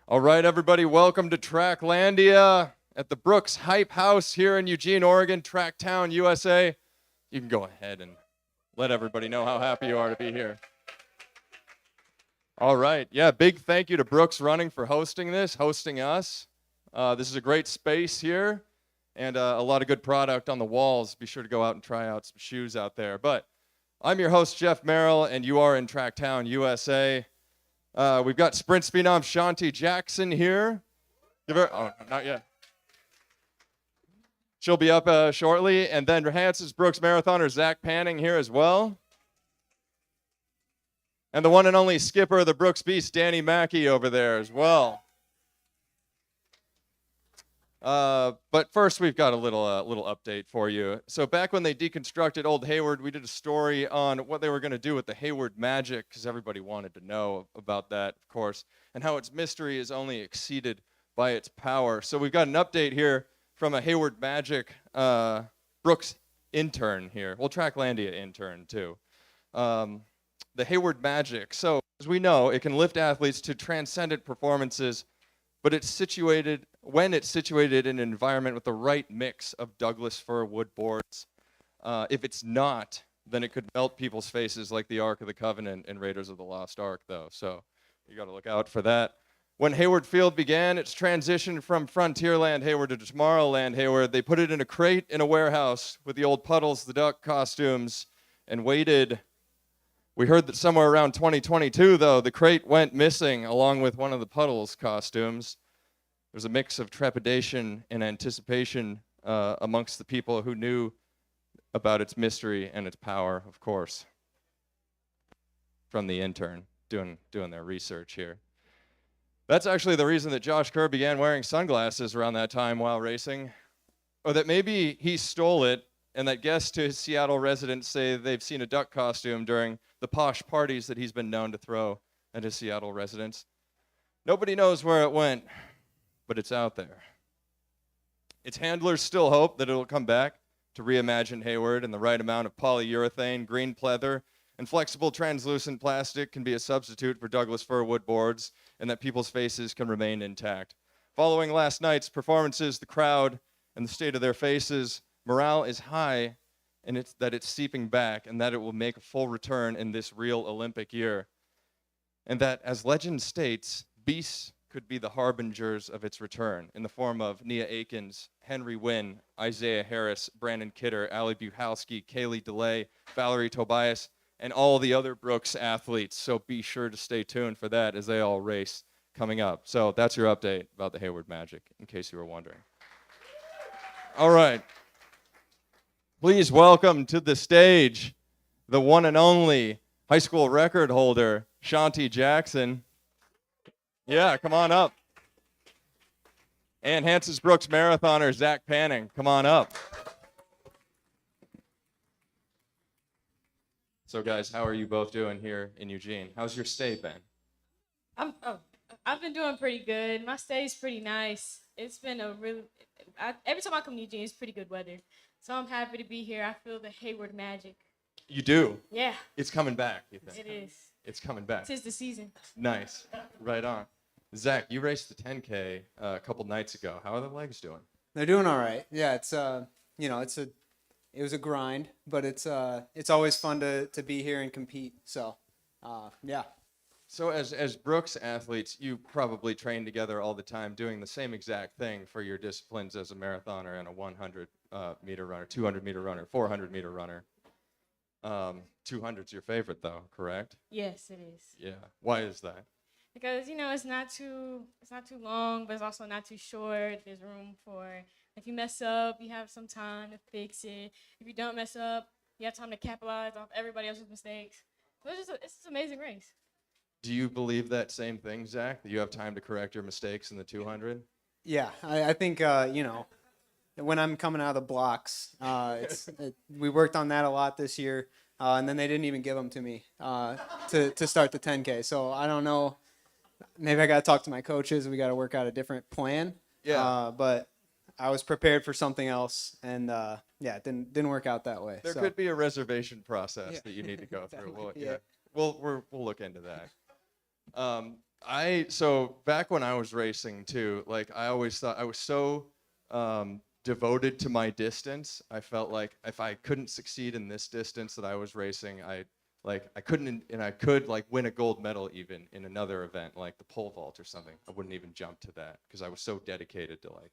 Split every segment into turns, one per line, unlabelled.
All right, everybody, welcome to Tracklandia at the Brooks Hype House here in Eugene, Oregon, Tracktown USA. You can go ahead and let everybody know how happy you are to be here. All right, yeah, big thank you to Brooks Running for hosting us. This is a great space here and a lot of good product on the walls. Be sure to go out and try out some shoes out there. But I'm your host, Jeff Merrill, and you are in Tracktown USA. We've got sprint phenom Shawnti Jackson here. Give her, oh, not yet. She'll be up shortly. And then Hanson's Brooks marathoner Zach Panning here as well. And the one and only skipper of the Brooks Beast, Danny Mackey, over there as well. But first, we've got a little update for you. So back when they deconstructed Old Hayward, we did a story on what they were going to do with the Hayward Magic, because everybody wanted to know about that, of course, and how its mystery is only exceeded by its power. So we've got an update here from a Hayward Magic Brooks intern here. Well, Tracklandia intern, too. The Hayward Magic. So, as we know, it can lift athletes to transcendent performances, but it's situated in an environment with the right mix of Douglas fir wood boards. If it's not, then it could melt people's faces like the Ark of the Covenant in Raiders of the Lost Ark, though. So you got to look out for that. When Hayward Field began its transition from Frontierland Hayward to Tomorrowland Hayward, they put it in a crate in a warehouse with the old Puddles the Duck costumes and waited. We heard that somewhere around 2022, though, the crate went missing along with one of the Puddles costumes. There was a mix of trepidation and anticipation amongst the people who knew about its mystery and its power, of course, from the intern doing their research here. That's actually the reason that Josh Kerr began wearing sunglasses around that time while racing, or that maybe he stole it and that guests to his Seattle residents say they've seen a duck costume during the posh parties that he's been known to throw at his Seattle residence. Nobody knows where it went, but it's out there. Its handlers still hope that it'll come back to reimagine Hayward, and the right amount of polyurethane, green pleather, and flexible translucent plastic can be a substitute for Douglas fir wood boards, and that people's faces can remain intact. Following last night's performances, the crowd and the state of their faces, morale is high, and it's seeping back, and that it will make a full return in this real Olympic year. And that, as legend states, beasts could be the harbingers of its return in the form of Nia Akins, Henry Wynn, Isaiah Harris, Brandon Kidder, Ali Buchowski, Kaylee DeLay, Valerie Tobias, and all the other Brooks athletes. So be sure to stay tuned for that as they all race coming up. So that's your update about the Hayward Magic, in case you were wondering. All right. Please welcome to the stage the one and only high school record holder, Shawnti Jackson. Yeah, come on up. And Hanson's Brooks marathoner, Zach Panning. Come on up. So, guys, how are you both doing here in Eugene? How's your stay been?
I've been doing pretty good. My stay's pretty nice. It's been every time I come to Eugene, it's pretty good weather. So I'm happy to be here. I feel the Hayward magic.
You do?
Yeah.
It's coming back, you think?
It is.
It's coming back.
'Tis the season.
Nice. Right on. Zach, you raced the 10K a couple nights ago. How are the legs doing?
They're doing all right. Yeah, it was a grind, but it's always fun to be here and compete. So, yeah.
So as Brooks athletes, you probably train together all the time doing the same exact thing for your disciplines as a marathoner and a 100-meter runner, 200-meter runner, 400-meter runner. 200's your favorite, though, correct?
Yes, it is.
Yeah. Why is that?
Because it's not too long, but it's also not too short. There's room for, if you mess up, you have some time to fix it. If you don't mess up, you have time to capitalize off everybody else's mistakes. So it's just an amazing race.
Do you believe that same thing, Zach, that you have time to correct your mistakes in the 200?
Yeah, I think when I'm coming out of the blocks, we worked on that a lot this year, and then they didn't even give them to me to start the 10K. So I don't know. Maybe I got to talk to my coaches. We got to work out a different plan.
Yeah.
But I was prepared for something else, and it didn't work out that way.
There could be a reservation process that you need to go through.
Definitely,
We'll look into that. So back when I was racing too, like I always thought I was so devoted to my distance. I felt like if I couldn't succeed in this distance that I was racing, I couldn't, and I could like win a gold medal even in another event like the pole vault or something. I wouldn't even jump to that because I was so dedicated to like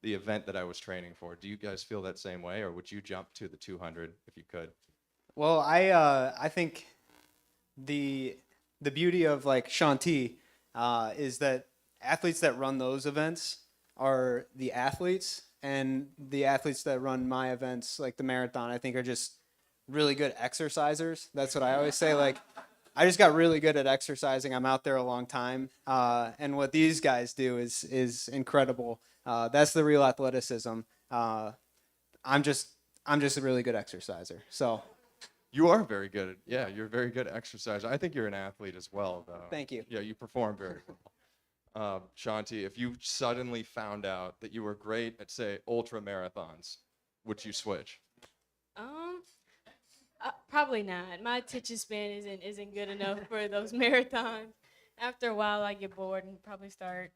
the event that I was training for. Do you guys feel that same way, or would you jump to the 200 if you could?
Well, I think the beauty of like Shawnti is that athletes that run those events are the athletes, and the athletes that run my events, like the marathon, I think are just really good exercisers. That's what I always say. Like, I just got really good at exercising. I'm out there a long time, and what these guys do is incredible. That's the real athleticism. I'm just I'm just a really good exerciser. So
You are very good at, yeah, you're a very good exerciser. I think you're an athlete as well, though.
thank you.
Yeah, you perform very well. Shawnti, if you suddenly found out that you were great at, say, ultra marathons, would you switch?
Um, Probably not. My attention span isn't good enough for those marathons. After a while, I get bored and probably start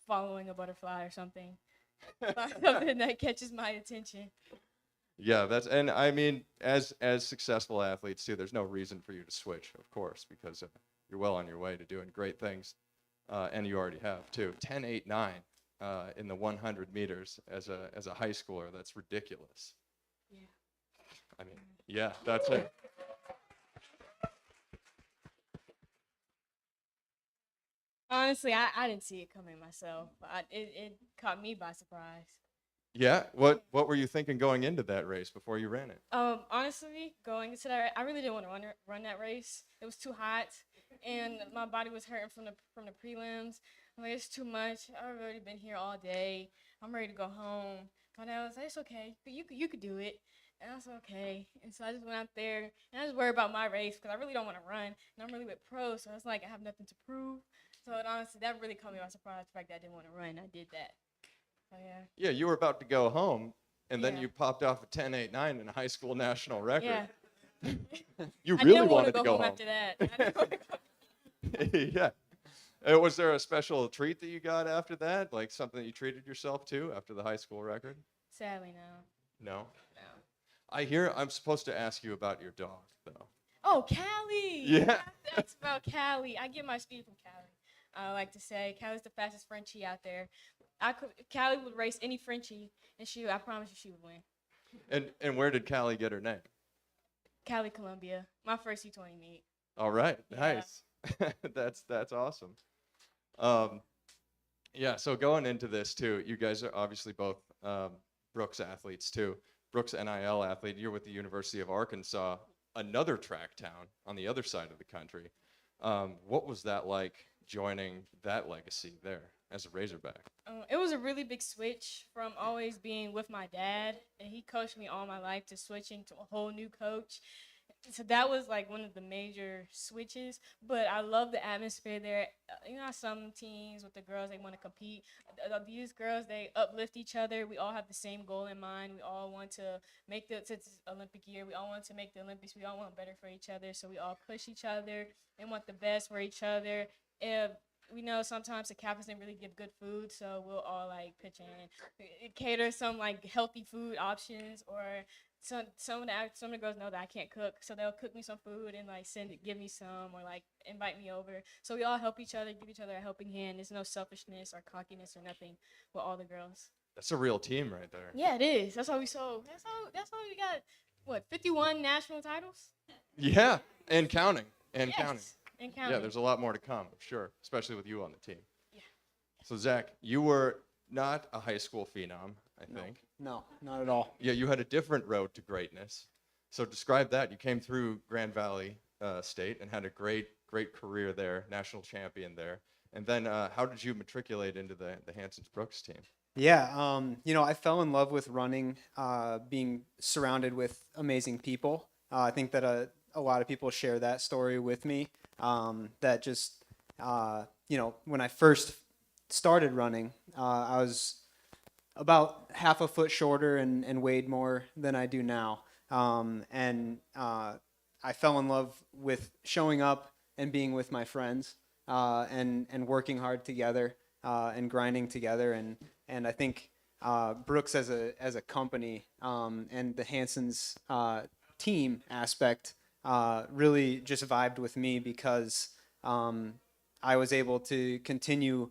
following a butterfly or something. Find something that catches my attention.
Yeah, and I mean, as successful athletes too, there's no reason for you to switch, of course, because you're well on your way to doing great things, and you already have too. 10.89 in the 100 meters as a high schooler, that's ridiculous.
Yeah.
I mean, yeah, that's it.
Honestly, I didn't see it coming myself. It caught me by surprise.
Yeah, what were you thinking going into that race before you ran it?
Honestly, going into that, I really didn't want to run that race. It was too hot, and my body was hurting from the prelims. I'm like, it's too much. I've already been here all day. I'm ready to go home. My dad was like, it's okay. You could do it. And I was like, okay. And so I just went out there, and I was worried about my race because I really don't want to run, and I'm really with pros, so it's like I have nothing to prove. So honestly, that really caught me by surprise. The fact that I didn't want to run, I did that. So yeah.
Yeah, you were about to go home, and then
Yeah.
you popped off a 10.89 in a high school national record.
Yeah.
You
I
really
didn't want
wanted
to
to go
home
home.
after that. I didn't wanna go-
Yeah. Was there a special treat that you got after that? Like something that you treated yourself to after the high school record?
Sadly, no.
No.
No.
I hear I'm supposed to ask you about your dog, though.
Oh, Callie.
Yeah.
That's about Callie. I get my speed from Callie. I like to say Callie's the fastest Frenchie out there. Callie would race any Frenchie, and I promise you, she would win.
And where did Callie get her name?
Callie, Columbia. My first U20 meet.
All right,
Yeah.
nice. That's awesome. Yeah. So going into this too, you guys are obviously both Brooks athletes too. Brooks NIL athlete. You're with the University of Arkansas, another track town on the other side of the country. What was that like joining that legacy there as a Razorback?
It was a really big switch from always being with my dad, and he coached me all my life, to switching to a whole new coach. So that was like one of the major switches. But I love the atmosphere there. You know, how some teams with the girls, they want to compete. These girls, they uplift each other. We all have the same goal in mind. We all want to make since it's Olympic year, we all want to make the Olympics. We all want better for each other. So we all push each other and want the best for each other. If we know sometimes the captains didn't really give good food, so we'll all like pitch in, cater some like healthy food options, or some of the girls know that I can't cook, so they'll cook me some food and like give me some, or like invite me over. So we all help each other, give each other a helping hand. There's no selfishness or cockiness or nothing with all the girls.
That's a real team right there.
Yeah, it is. That's how we sold. That's how we got, what, 51 national titles?
Yeah, and counting. And counting.
Yes, and counting.
Yeah, there's a lot more to come, I'm sure, especially with you on the team.
Yeah.
So Zach, you were not a high school phenom, I think.
No, not at all.
Yeah, you had a different road to greatness. So describe that. You came through Grand Valley State and had a great career there, national champion there. And then how did you matriculate into the Hanson's Brooks team?
Yeah, I fell in love with running, being surrounded with amazing people. I think that a lot of people share that story with me. That just, when I first started running, I was about half a foot shorter and weighed more than I do now. I fell in love with showing up and being with my friends. and working hard together and grinding together. And I think Brooks as a company and the Hanson's team aspect really just vibed with me because I was able to continue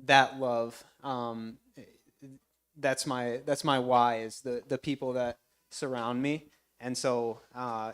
that love. That's my why, is the people that surround me. And so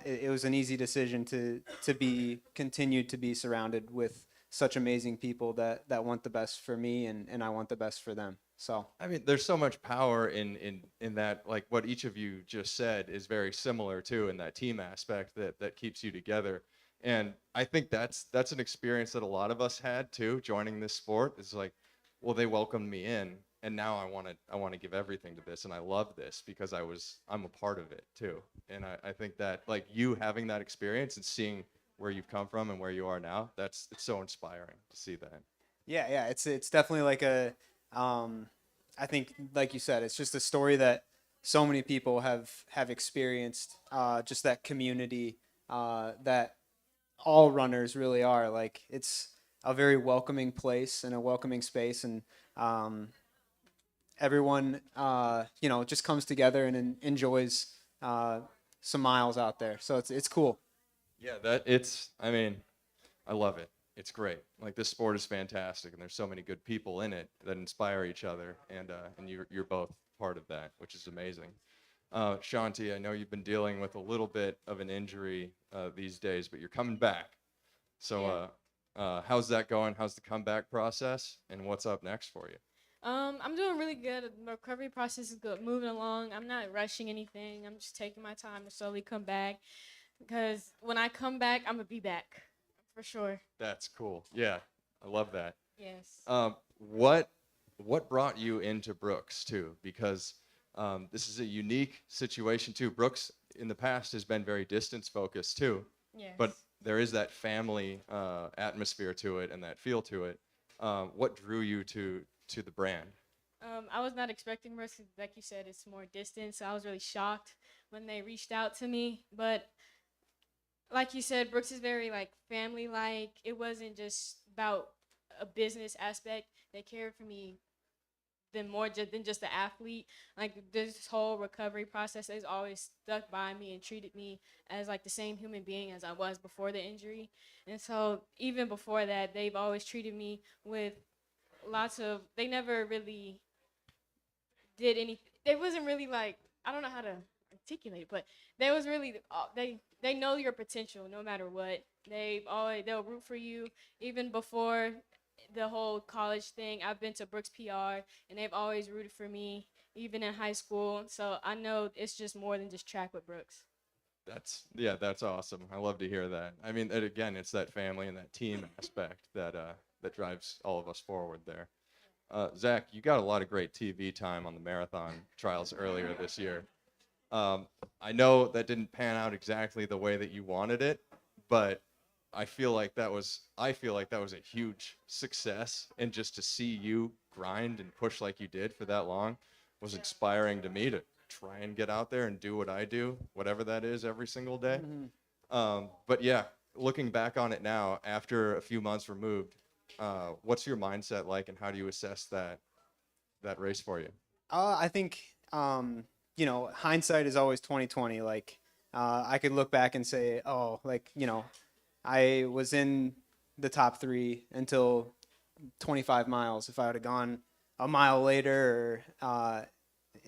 it was an easy decision to be continued to be surrounded with such amazing people that want the best for me, and I want the best for them. So
I mean, there's so much power in that. Like what each of you just said is very similar too, in that team aspect that keeps you together. And I think that's an experience that a lot of us had too, joining this sport. It's like, well, they welcomed me in, and now I want to give everything to this, and I love this because I'm a part of it too. And I think that like you having that experience and seeing where you've come from and where you are now, it's so inspiring to see that.
yeah, it's definitely like I think, like you said, it's just a story that so many people have experienced. Just that community that all runners really are. Like, it's a very welcoming place and a welcoming space, and um, everyone just comes together and enjoys some miles out there. So it's cool.
Yeah, I mean, I love it. It's great. Like this sport is fantastic, and there's so many good people in it that inspire each other, and you're both part of that, which is amazing. Shawnti, I know you've been dealing with a little bit of an injury these days, but you're coming back. So, how's that going? How's the comeback process, and what's up next for you?
I'm doing really good. The recovery process is good, moving along. I'm not rushing anything. I'm just taking my time to slowly come back, because when I come back, I'm gonna be back for sure.
That's cool. Yeah, I love that.
Yes.
What brought you into Brooks too? Because this is a unique situation too. Brooks in the past has been very distance focused too,
Yes.
but there is that family atmosphere to it and that feel to it. What drew you to the brand?
I was not expecting Brooks. Like you said, it's more distance. So I was really shocked when they reached out to me. But like you said, Brooks is very like family like. It wasn't just about a business aspect. They cared for me than more than just the athlete. Like this whole recovery process has always stuck by me and treated me as like the same human being as I was before the injury. And so even before that, they've always treated me with lots of. They never really did anything. They wasn't really like, I don't know how to articulate, but they was really they know your potential no matter what. They'll root for you even before the whole college thing. I've been to Brooks PR and they've always rooted for me even in high school. So I know it's just more than just track with Brooks.
That's awesome. I love to hear that. I mean, and again, it's that family and that team aspect that drives all of us forward there. Zach, you got a lot of great TV time on the marathon trials earlier this year. I know that didn't pan out exactly the way that you wanted it, but I feel like that was a huge success, and just to see you grind and push like you did for that long was inspiring to me to try and get out there and do what I do, whatever that is, every single day. But yeah, looking back on it now, after a few months removed, what's your mindset like, and how do you assess that race for you?
I think hindsight is always 2020. Like I could look back and say, oh, like I was in the top three until 25 miles. If I would have gone a mile later or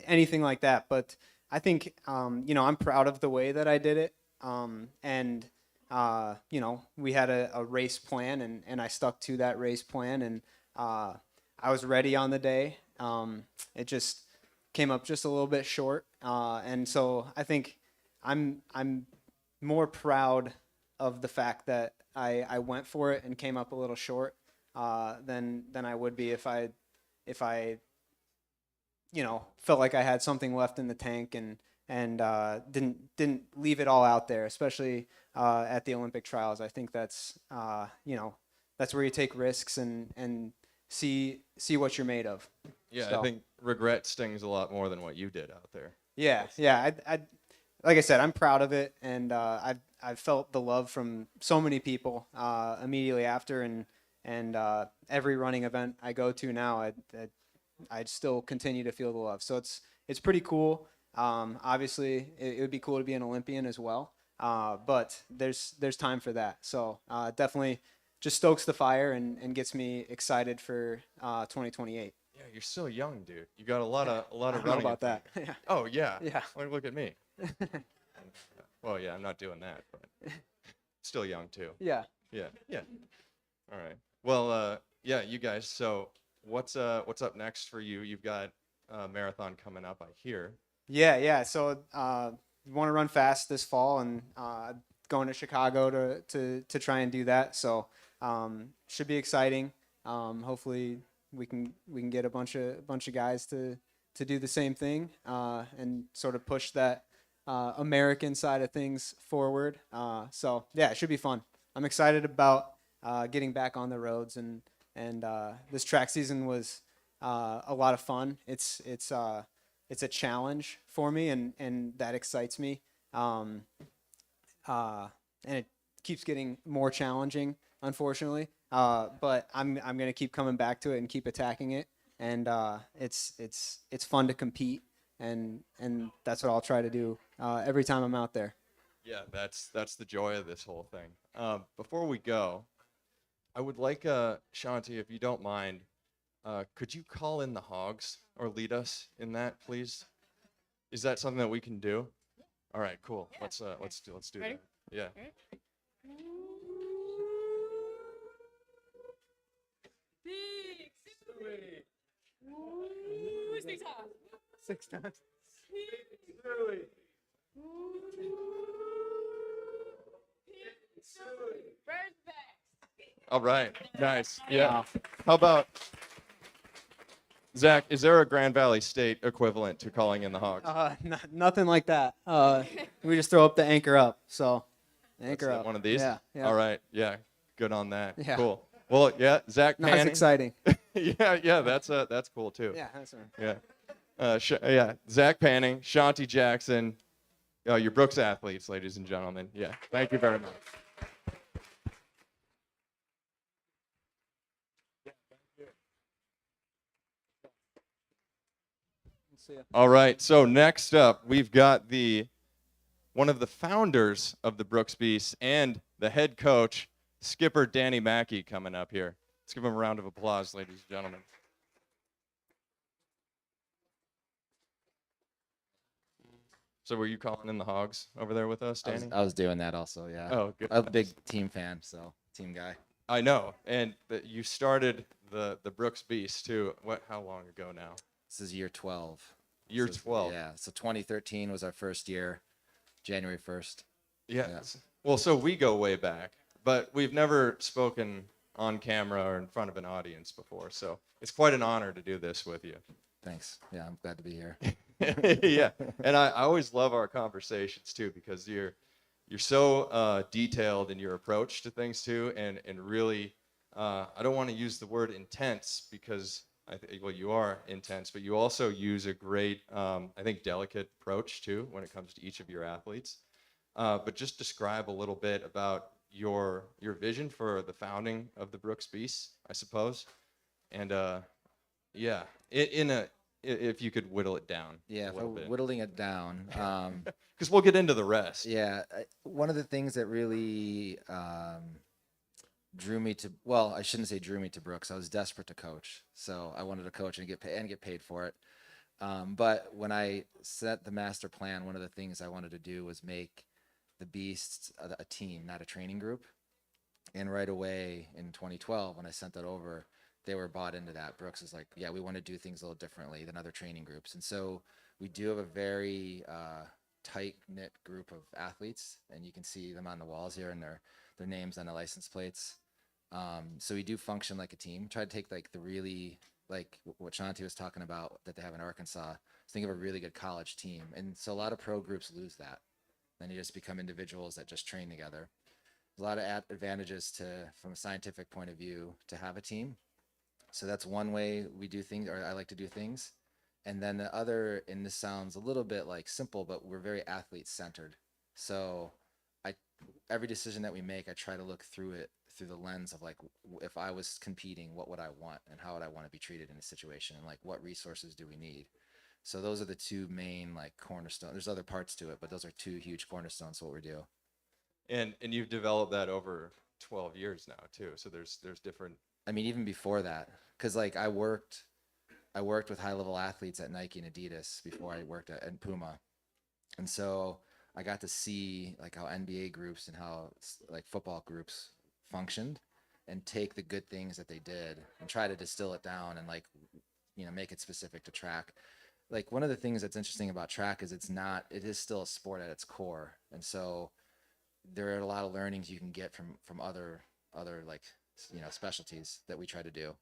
anything like that, but I think I'm proud of the way that I did it. And we had a race plan, and I stuck to that race plan, and I was ready on the day. It just came up just a little bit short, and so I think I'm more proud of the fact that I went for it and came up a little short than I would be if I felt like I had something left in the tank and didn't leave it all out there, especially at the Olympic trials. I think that's that's where you take risks and see what you're made of.
Yeah,
So,
I think regret stings a lot more than what you did out there.
yeah. I like I said, I'm proud of it, and I've felt the love from so many people immediately after, and every running event I go to now, I still continue to feel the love. So it's pretty cool. Obviously, it would be cool to be an Olympian as well, but there's time for that. So definitely just stokes the fire and gets me excited for 2028.
Yeah, you're still young, dude. You got a lot of
I don't know
running.
about that.
in you. Oh yeah.
Yeah.
Like, look at me. Well, yeah, I'm not doing that, but still young too.
Yeah.
Yeah, yeah. All right. Well, yeah, you guys. So what's up next for you? You've got a marathon coming up, I hear.
Yeah. So want to run fast this fall and going to Chicago to try and do that. So should be exciting. Hopefully we can get a bunch of guys to do the same thing and sort of push that American side of things forward. So yeah, it should be fun. I'm excited about getting back on the roads and this track season was a lot of fun. It's a challenge for me and that excites me. And it keeps getting more challenging, unfortunately. But I'm gonna keep coming back to it and keep attacking it. And it's fun to compete, and that's what I'll try to do every time I'm out there.
Yeah, that's the joy of this whole thing. Before we go, I would like Shawnti, if you don't mind, could you call in the hogs or lead us in that, please? Is that something that we can do? All right, cool.
Yeah.
Let's do
Ready?
that. Yeah.
Ready? Big Suey. Ooh, 6 times.
6 times.
Big Suey. Ooh. Big Suey. Birds back.
All right. Nice. Yeah.
Wow.
How about Zach? Is there a Grand Valley State equivalent to calling in the hogs?
Nothing like that. We just throw up the anchor up. So anchor
That's
up.
one of these?
Yeah.
All right. Yeah. Good on that.
Yeah.
Cool. Well, yeah, Zach
Not as
Panning.
exciting.
yeah, that's cool too.
Yeah, that's right.
Yeah. Yeah, Zach Panning, Shawnti Jackson, your Brooks athletes, ladies and gentlemen. Yeah, thank you very much.
See ya.
All right, so next up, we've got one of the founders of the Brooks Beasts and the head coach, Skipper Danny Mackey, coming up here. Let's give him a round of applause, ladies and gentlemen. So were you calling in the hogs over there with us, Danny?
I was doing that also, yeah.
Oh, good.
I'm a big team fan, so team guy.
I know, and you started the Brooks Beast too. How long ago now?
This is year 12.
Year
This is-
12.
Yeah, so 2013 was our first year, January 1st.
Yes. Well, so we go way back, but we've never spoken on camera or in front of an audience before. So it's quite an honor to do this with you.
Thanks. Yeah, I'm glad to be here.
Yeah, and I always love our conversations too because you're so detailed in your approach to things too, and really I don't want to use the word intense because well, you are intense, but you also use a great I think delicate approach too when it comes to each of your athletes. But just describe a little bit about your vision for the founding of the Brooks Beasts, I suppose, and yeah, if you could whittle it down.
Yeah,
a
if
little
we're
bit.
whittling it down.
Because we'll get into the rest.
Yeah, one of the things that really drew me to, well, I shouldn't say drew me to Brooks. I was desperate to coach, so I wanted to coach and get paid for it. But when I set the master plan, one of the things I wanted to do was make the Beasts a team, not a training group. And right away in 2012, when I sent that over, they were bought into that. Brooks is like, yeah, we want to do things a little differently than other training groups. And so we do have a very tight-knit group of athletes, and you can see them on the walls here and their names on the license plates. So we do function like a team. Try to take like the really, like what Shawnti was talking about that they have in Arkansas. Think of a really good college team. And so a lot of pro groups lose that. Then you just become individuals that just train together. There's a lot of advantages from a scientific point of view to have a team. So that's one way we do things, or I like to do things. And then the other, and this sounds a little bit like simple, but we're very athlete centered. So every decision that we make, I try to look through through the lens of like, if I was competing, what would I want and how would I want to be treated in a situation, and like what resources do we need. So those are the two main like cornerstones. There's other parts to it, but those are two huge cornerstones of what we do.
And you've developed that over 12 years now too. So there's different.
I mean, even before that, because like I worked with high level athletes at Nike and Adidas before I worked at Puma, and so I got to see like how NBA groups and how like football groups functioned, and take the good things that they did and try to distill it down and like, make it specific to track. Like one of the things that's interesting about track is it is still a sport at its core, and so there are a lot of learnings you can get from other like specialties that we try to do.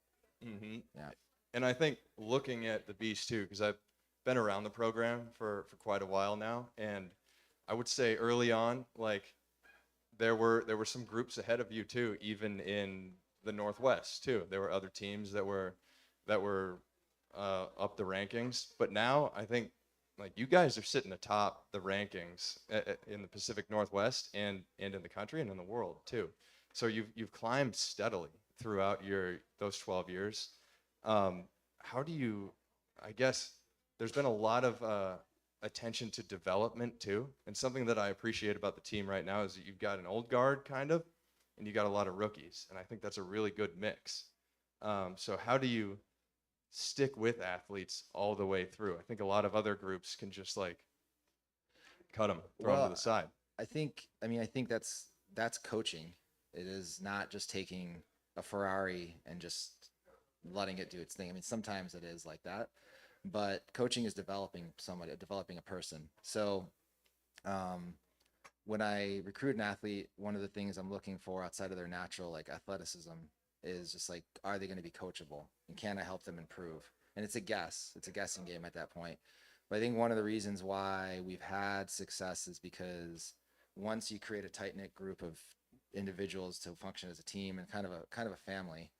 Mm-hmm.
Yeah.
And I think looking at the Beast too, because I've been around the program for quite a while now, and I would say early on, like there were some groups ahead of you too, even in the Northwest too. There were other teams that were up the rankings, but now I think like you guys are sitting atop the rankings in the Pacific Northwest and in the country and in the world too. So you've climbed steadily throughout those 12 years. How do you? I guess there's been a lot of attention to development too, and something that I appreciate about the team right now is that you've got an old guard kind of, and you got a lot of rookies, and I think that's a really good mix. So how do you stick with athletes all the way through? I think a lot of other groups can just like cut them, throw them to the side.
I think that's coaching. It is not just taking a Ferrari and just letting it do its thing. I mean, sometimes it is like that, but coaching is developing somebody, developing a person. So when I recruit an athlete, one of the things I'm looking for outside of their natural like athleticism is just like, are they going to be coachable, and can I help them improve? And it's a guessing game at that point. But I think one of the reasons why we've had success is because once you create a tight knit group of individuals to function as a team and kind of a family.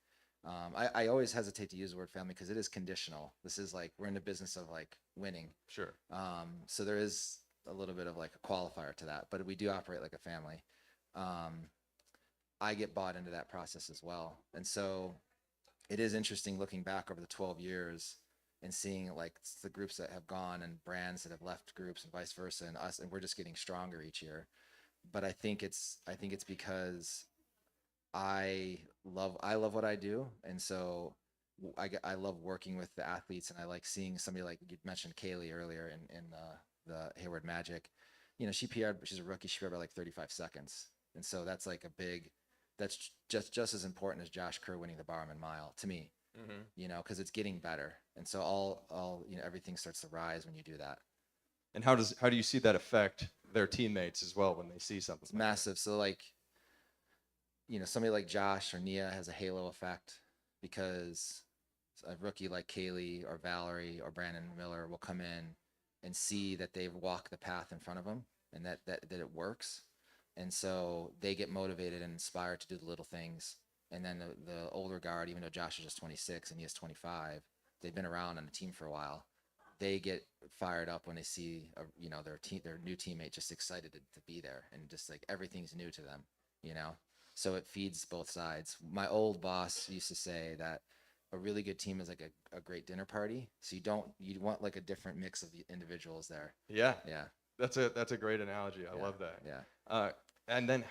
I always hesitate to use the word family because it is conditional. This is like, we're in the business of like winning.
Sure.
So there is a little bit of like a qualifier to that, but we do operate like a family. I get bought into that process as well. And so it is interesting looking back over the 12 years and seeing like the groups that have gone and brands that have left groups and vice versa, and us, and we're just getting stronger each year. But I think it's because I love what I do, and so I love working with the athletes, and I like seeing somebody like you mentioned Kaylee earlier in the Hayward Magic. She PR'd, she's a rookie. She PR'd by like 35 seconds, and so that's like that's just as important as Josh Kerr winning the Bowerman Mile to me. Mm-hmm. Because it's getting better, and so all everything starts to rise when you do that.
And how do you see that affect their teammates as well when they see something?
It's massive. So like, somebody like Josh or Nia has a halo effect because a rookie like Kaylee or Valerie or Brandon Miller will come in and see that they've walked the path in front of them and that it works. And so they get motivated and inspired to do the little things. And then the older guard, even though Josh is just 26 and he is 25, they've been around on the team for a while. They get fired up when they see their new teammate just excited to be there, and just like everything's new to them, so it feeds both sides. My old boss used to say that a really good team is like a great dinner party. So you want like a different mix of individuals there.
Yeah.
Yeah.
That's a great analogy. I love that.
Yeah.
And then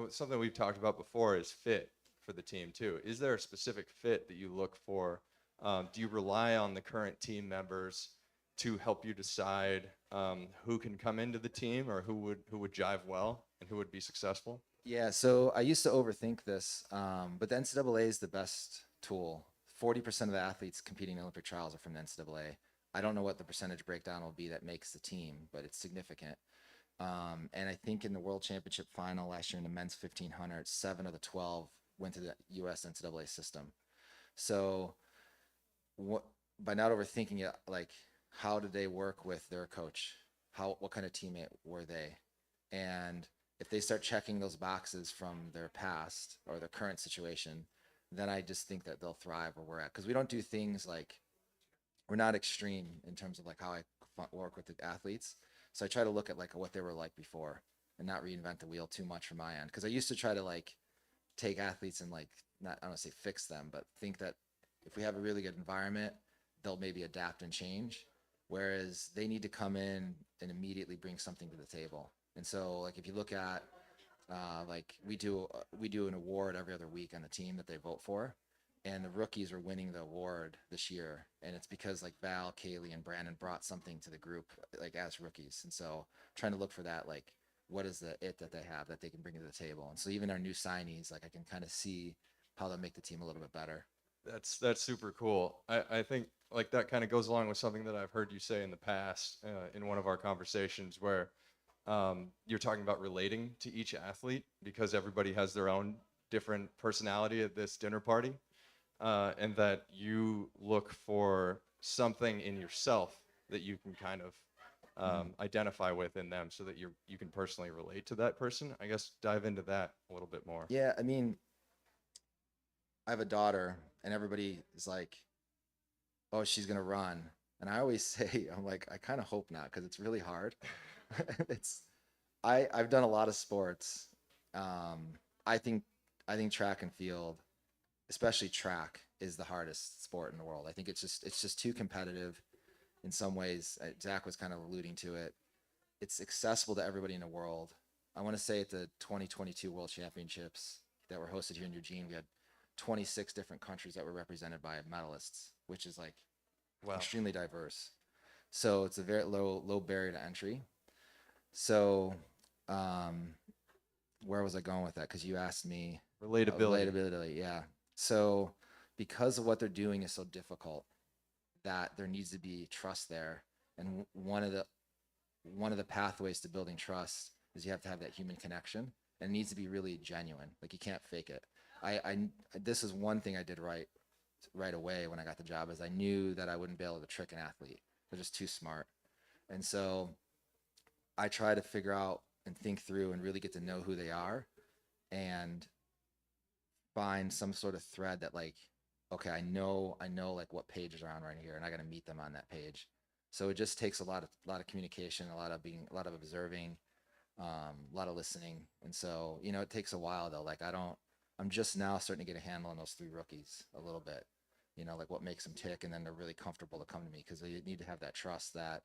something we've talked about before is fit for the team too. Is there a specific fit that you look for? Do you rely on the current team members to help you decide who can come into the team, or who would jive well and who would be successful?
Yeah, so I used to overthink this, but the NCAA is the best tool. 40% of the athletes competing in Olympic trials are from the NCAA. I don't know what the percentage breakdown will be that makes the team, but it's significant. And I think in the World Championship final last year in the men's 1500, 7 of the 12 went to the US NCAA system. So by not overthinking it, like, how did they work with their coach? What kind of teammate were they? And if they start checking those boxes from their past or their current situation, then I just think that they'll thrive where we're at. Because we don't do things like, we're not extreme in terms of like how I work with the athletes. So I try to look at like what they were like before and not reinvent the wheel too much from my end. Because I used to try to like take athletes and like, not, I don't want to say fix them, but think that if we have a really good environment, they'll maybe adapt and change. Whereas they need to come in and immediately bring something to the table. And so like, if you look at, like we do an award every other week on the team that they vote for, and the rookies are winning the award this year. And it's because like Val, Kaylee, and Brandon brought something to the group, like as rookies. And so trying to look for that, like, what is the it that they have that they can bring to the table? And so even our new signees, like I can kind of see how they'll make the team a little bit better.
That's super cool. I think like that kind of goes along with something that I've heard you say in the past in one of our conversations where you're talking about relating to each athlete because everybody has their own different personality at this dinner party, and that you look for something in yourself that you can kind of identify with in them so that you can personally relate to that person. I guess dive into that a little bit more.
Yeah, I mean, I have a daughter, and everybody is like, "Oh, she's gonna run," and I always say, "I'm like, I kind of hope not, because it's really hard." I've done a lot of sports. I think track and field, especially track, is the hardest sport in the world. I think it's just too competitive in some ways. Zach was kind of alluding to it. It's accessible to everybody in the world. I want to say at the 2022 World Championships that were hosted here in Eugene, we had 26 different countries that were represented by medalists, which is like extremely diverse. So it's a very low barrier to entry. So where was I going with that? Because you asked me. Relatability, yeah. So because of what they're doing is so difficult, that there needs to be trust there. And one of the pathways to building trust is you have to have that human connection, and it needs to be really genuine. Like you can't fake it. This is one thing I did right away when I got the job, is I knew that I wouldn't be able to trick an athlete. They're just too smart. And so I try to figure out and think through and really get to know who they are and find some sort of thread that like, okay, I know like what pages are on right here, and I got to meet them on that page. So it just takes a lot of communication, a lot of observing, a lot of listening. And so, it takes a while though. Like I'm just now starting to get a handle on those 3 rookies a little bit, like what makes them tick. And then they're really comfortable to come to me because they need to have that trust that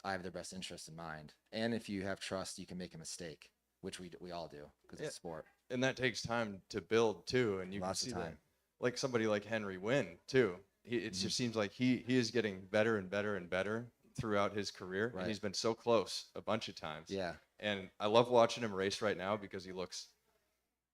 I have their best interest in mind. And if you have trust, you can make a mistake, which we all do because it's sport.
And that takes time to build too. And you
Lots
can see
of time.
That, like somebody like Henry Wynn too. It just seems like he is getting better and better and better throughout his career.
Right.
And he's been so close a bunch of times.
Yeah.
And I love watching him race right now because he looks,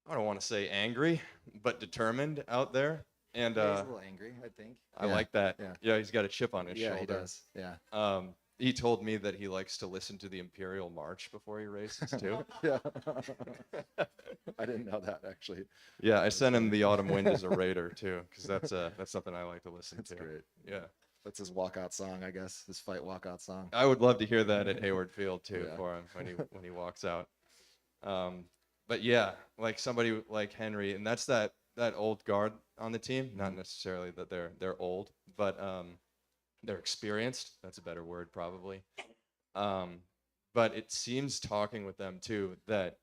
I don't want to say angry, but determined out there. And
He's a little angry, I think.
I like that.
Yeah.
Yeah, he's got a chip on his shoulder.
Yeah, he does. Yeah.
He told me that he likes to listen to the Imperial March before he races too.
Yeah. I didn't know that actually.
Yeah, I sent him The Autumn Wind as a Raider too, because that's something I like to listen
That's
to.
great.
Yeah.
That's his walkout song, I guess. His fight walkout song.
I would love to hear that at Hayward Field too
Yeah.
for him when he walks out. But yeah, like somebody like Henry, and that's that old guard on the team. Not necessarily that they're old, but they're experienced. That's a better word probably. But it seems talking with them too that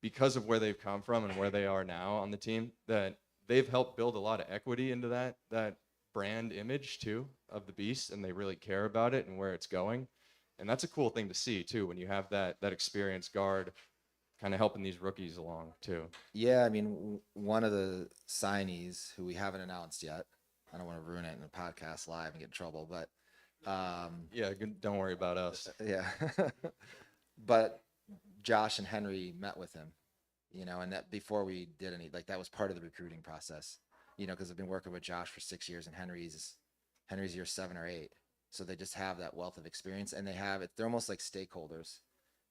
because of where they've come from and where they are now on the team, that they've helped build a lot of equity into that brand image too of the Beast, and they really care about it and where it's going. And that's a cool thing to see too when you have that experienced guard kind of helping these rookies along too.
Yeah, I mean, one of the signees who we haven't announced yet, I don't want to ruin it in the podcast live and get in trouble, but
yeah, don't worry about us.
yeah. But Josh and Henry met with him, and that before we did any, like that was part of the recruiting process, because I've been working with Josh for 6 years and Henry's year 7 or 8. So they just have that wealth of experience, and they're almost like stakeholders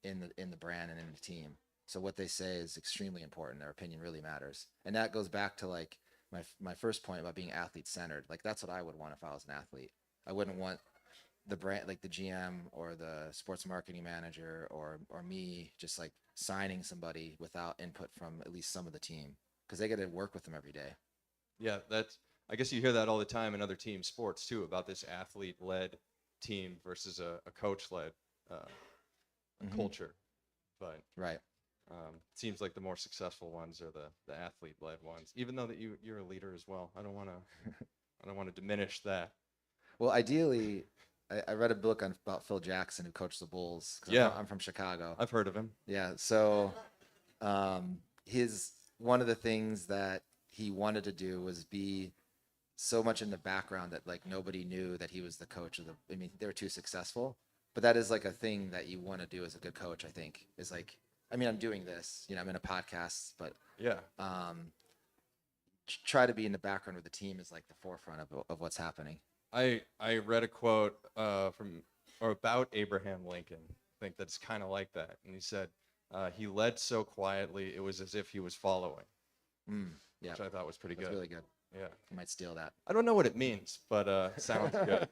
in the brand and in the team. So what they say is extremely important. Their opinion really matters. And that goes back to like my first point about being athlete centered. Like that's what I would want if I was an athlete. I wouldn't want the brand, like the GM or the sports marketing manager or me just like signing somebody without input from at least some of the team, because they got to work with them every day.
Yeah, I guess you hear that all the time in other team sports too, about this athlete-led team versus a coach-led culture. But
right.
Seems like the more successful ones are the athlete-led ones. Even though that you're a leader as well. I don't want to diminish that.
Well, ideally, I read a book about Phil Jackson, who coached the Bulls. 'Cause
Yeah.
I'm from Chicago.
I've heard of him.
Yeah. So, one of the things that he wanted to do was be so much in the background that like nobody knew that he was the coach of the. I mean, they were too successful, but that is like a thing that you want to do as a good coach. I think is like, I mean, I'm doing this. You know, I'm in a podcast, but
Yeah.
Try to be in the background where the team is like the forefront of what's happening.
I read a quote from or about Abraham Lincoln. I think that's kind of like that. And he said he led so quietly it was as if he was following.
Yeah,
Which I thought was pretty
that's
good.
really good.
Yeah.
I might steal that.
I don't know what it means, but sounds good.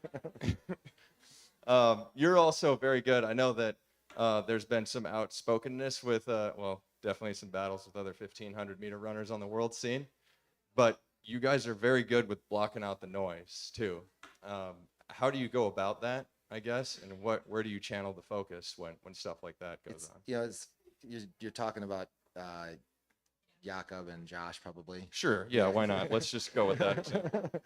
You're also very good. I know that there's been some outspokenness with, well, definitely some battles with other 1,500-meter runners on the world scene. But you guys are very good with blocking out the noise, too. How do you go about that, I guess? And where do you channel the focus when stuff like that goes on?
You know, you're talking about Jakob and Josh, probably.
Sure. Yeah, why not? Let's just go with that.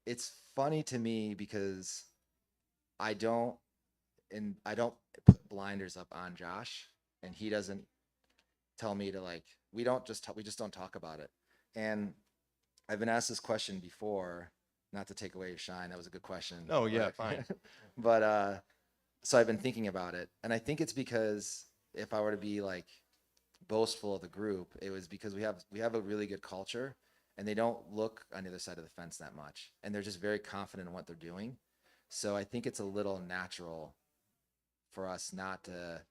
It's funny to me because I don't put blinders up on Josh, and he doesn't tell me to like. We just don't talk about it. And I've been asked this question before, not to take away your shine. That was a good question.
Oh yeah, fine.
But so I've been thinking about it, and I think it's because if I were to be like boastful of the group, it was because we have a really good culture, and they don't look on the other side of the fence that much, and they're just very confident in what they're doing. So I think it's a little natural for us not to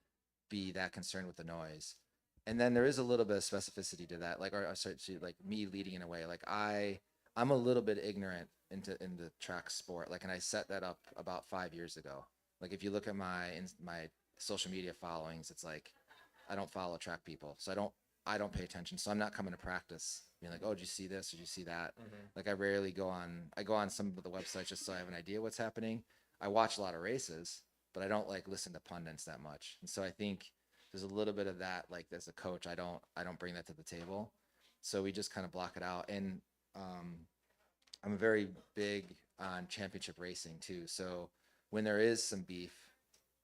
be that concerned with the noise. And then there is a little bit of specificity to that, like like me leading in a way. Like I'm a little bit ignorant in the track sport, like, and I set that up about 5 years ago. Like if you look at my social media followings, it's like I don't follow track people, so I don't pay attention. So I'm not coming to practice being like, oh, did you see this? Did you see that? Like I rarely go on some of the websites just so I have an idea what's happening. I watch a lot of races, but I don't like listen to pundits that much. And so I think there's a little bit of that, like as a coach, I don't bring that to the table. So we just kind of block it out. And I'm very big on championship racing too. So when there is some beef,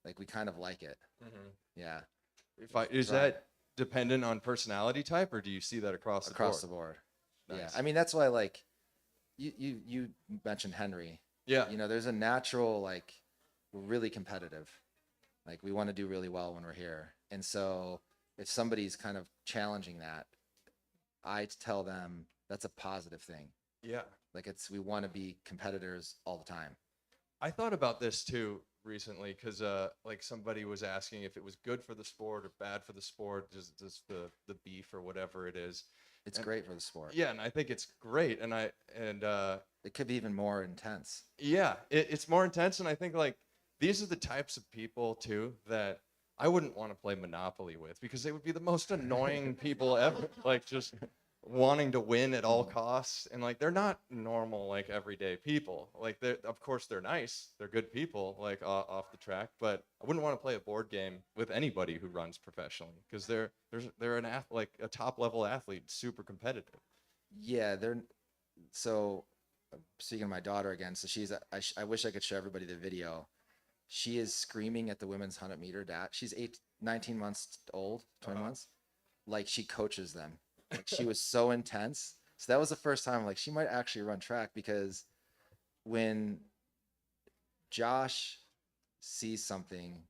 like we kind of like it. Yeah.
Is that dependent on personality type, or do you see that across the board?
Nice. Yeah.
Nice.
I mean, that's why like you mentioned Henry.
Yeah.
You know, there's a natural, like, we're really competitive. Like we want to do really well when we're here. And so if somebody's kind of challenging that, I tell them that's a positive thing.
Yeah.
Like we want to be competitors all the time.
I thought about this too recently because like somebody was asking if it was good for the sport or bad for the sport, just the beef or whatever it is.
It's great for the sport.
Yeah, and I think it's great, and
it could be even more intense.
Yeah, it's more intense, and I think like these are the types of people too that I wouldn't want to play Monopoly with because they would be the most annoying people ever. Like just wanting to win at all costs, and like they're not normal like everyday people. Like of course they're nice, they're good people like off the track, but I wouldn't want to play a board game with anybody who runs professionally because they're like a top level athlete, super competitive.
Yeah, so speaking of my daughter again, so I wish I could show everybody the video. She is screaming at the women's 100-meter dash. She's 19 months old, 20 months. Like she coaches them. Like she was so intense. So that was the first time like she might actually run track, because when Josh sees something,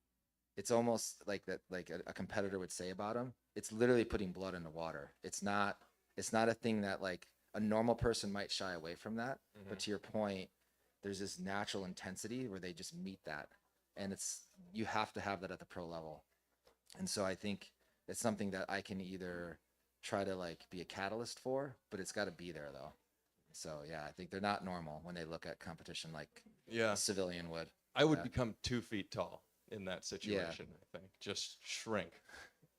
it's almost like that, like a competitor would say about him. It's literally putting blood in the water. It's not a thing that like a normal person might shy away from that. But to your point, there's this natural intensity where they just meet that. And you have to have that at the pro level. And so I think it's something that I can either try to like be a catalyst for, but it's got to be there though. So yeah, I think they're not normal when they look at competition like a civilian would.
I would become 2 feet tall in that situation.
Yeah.
I think just shrink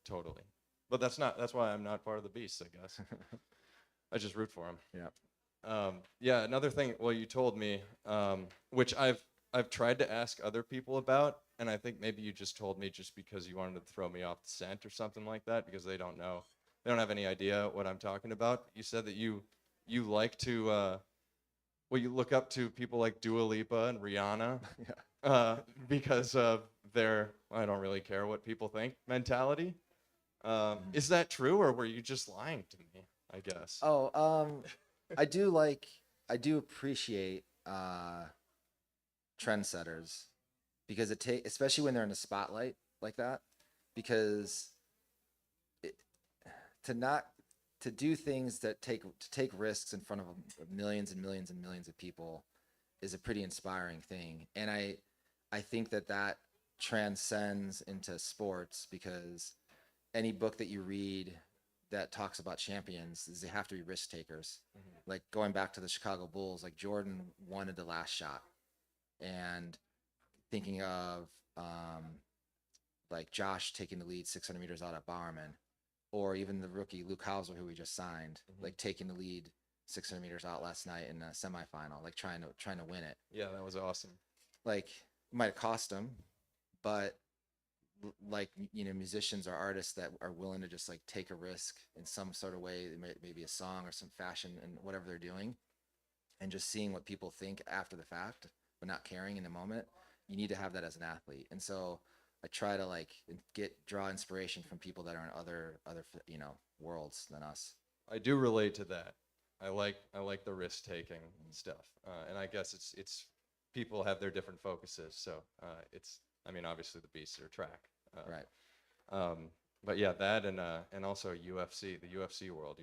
totally. But that's why I'm not part of the beast, I guess. I just root for him.
Yeah.
Yeah. Another thing. Well, you told me, which I've I've tried to ask other people about, and I think maybe you just told me just because you wanted to throw me off the scent or something like that, because they don't know, they don't have any idea what I'm talking about. You said that you like to well, you look up to people like Dua Lipa and Rihanna because of their I don't really care what people think mentality. Is that true, or were you just lying to me? I guess.
Oh, I do appreciate trendsetters because especially when they're in the spotlight like that, because it, to not to do things that take risks in front of millions and millions and millions of people is a pretty inspiring thing, and I think that transcends into sports because any book that you read that talks about champions is they have to be risk takers. Like going back to the Chicago Bulls, like Jordan wanted the last shot, and thinking of like Josh taking the lead 600 meters out at Bowerman, or even the rookie Luke Hauser, who we just signed, like taking the lead 600 meters out last night in a semifinal, like trying to win it.
Yeah, that was awesome.
Like it might have cost him, but like, you know, musicians or artists that are willing to just like take a risk in some sort of way, maybe a song or some fashion and whatever they're doing, and just seeing what people think after the fact, but not caring in the moment. You need to have that as an athlete. And so I try to like draw inspiration from people that are in other, you know, worlds than us.
I do relate to that. I like the risk taking stuff, and I guess it's people have their different focuses. So it's I mean obviously the beasts are track,
Right.
But yeah, that and also UFC, the UFC world.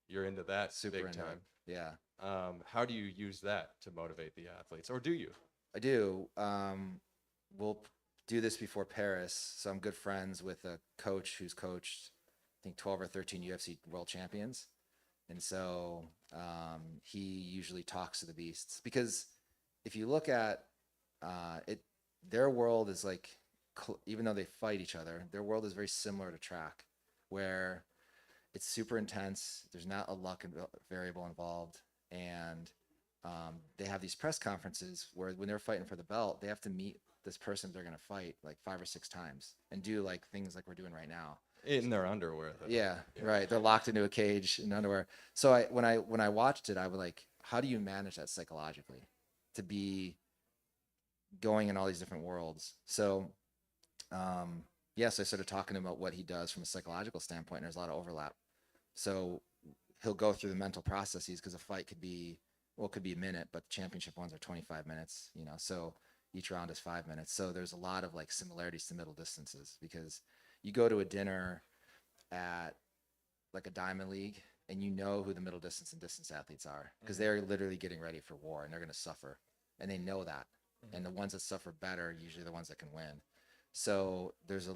You're into that
Super
big
into
time.
it. Yeah.
How do you use that to motivate the athletes, or do you?
I do. We'll do this before Paris. So I'm good friends with a coach who's coached, I think, 12 or 13 UFC world champions. And so he usually talks to the beasts because if you look at it, their world is like, even though they fight each other, their world is very similar to track, where it's super intense. There's not a luck variable involved. And they have these press conferences where when they're fighting for the belt, they have to meet this person they're going to fight like 5 or 6 times and do like things like we're doing right now.
In their underwear, though.
Yeah, right. They're locked into a cage in underwear. So when I watched it, I was like, how do you manage that psychologically to be going in all these different worlds? So, yes, I started talking about what he does from a psychological standpoint, and there's a lot of overlap. So he'll go through the mental processes because a fight could be a minute, but the championship ones are 25 minutes, you know, so each round is 5 minutes. So there's a lot of like similarities to middle distances because you go to a dinner at like a Diamond League and you know who the middle distance and distance athletes are because they're literally getting ready for war and they're going to suffer, and they know that. And the ones that suffer better are usually the ones that can win. So there's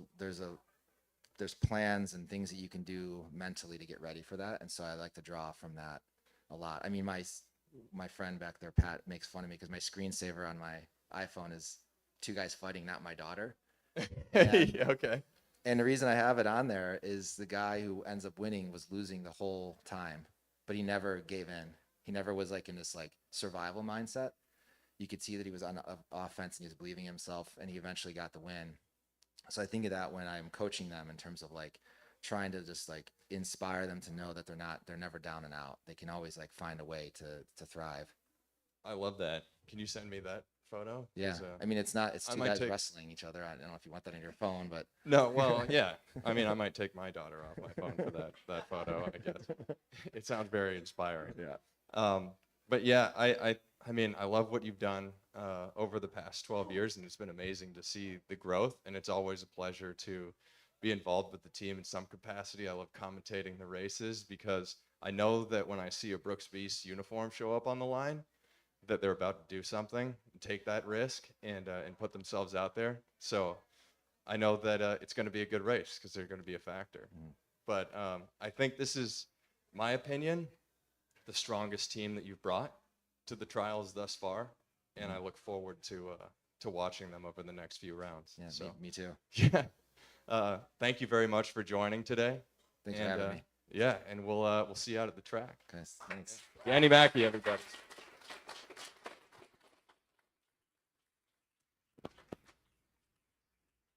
plans and things that you can do mentally to get ready for that. And so I like to draw from that a lot. I mean, my friend back there, Pat, makes fun of me because my screensaver on my iPhone is 2 guys fighting, not my daughter.
Okay.
And the reason I have it on there is the guy who ends up winning was losing the whole time, but he never gave in. He never was like in this like survival mindset. You could see that he was on offense and he was believing in himself, and he eventually got the win. So I think of that when I'm coaching them in terms of like trying to just like inspire them to know that they're never down and out. They can always like find a way to thrive.
I love that. Can you send me that photo?
Yeah. I mean, it's 2
might
guys wrestling each other. I don't know if you want that on your phone, but
No, well, yeah. I mean, I might take my daughter off my phone for that photo, I guess. It sounds very inspiring.
yeah.
But yeah, I mean, I love what you've done over the past 12 years, and it's been amazing to see the growth, and it's always a pleasure to be involved with the team in some capacity. I love commentating the races because I know that when I see a Brooks Beast uniform show up on the line, that they're about to do something, take that risk, and put themselves out there. So I know that it's going to be a good race because they're going to be a factor. But I think this is, my opinion, the strongest team that you've brought to the trials thus far, and I look forward to watching them over the next few rounds.
Yeah,
so
me too.
Yeah. Thank you very much for joining today.
Thanks for having me.
Yeah, and we'll see you out at the track.
Okay, thanks.
Danny Mackey, everybody.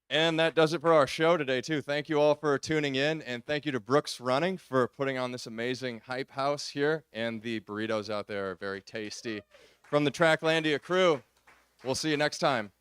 And that does it for our show today, too. Thank you all for tuning in, and thank you to Brooks Running for putting on this amazing hype house here. And the burritos out there are very tasty. From the Tracklandia crew, we'll see you next time.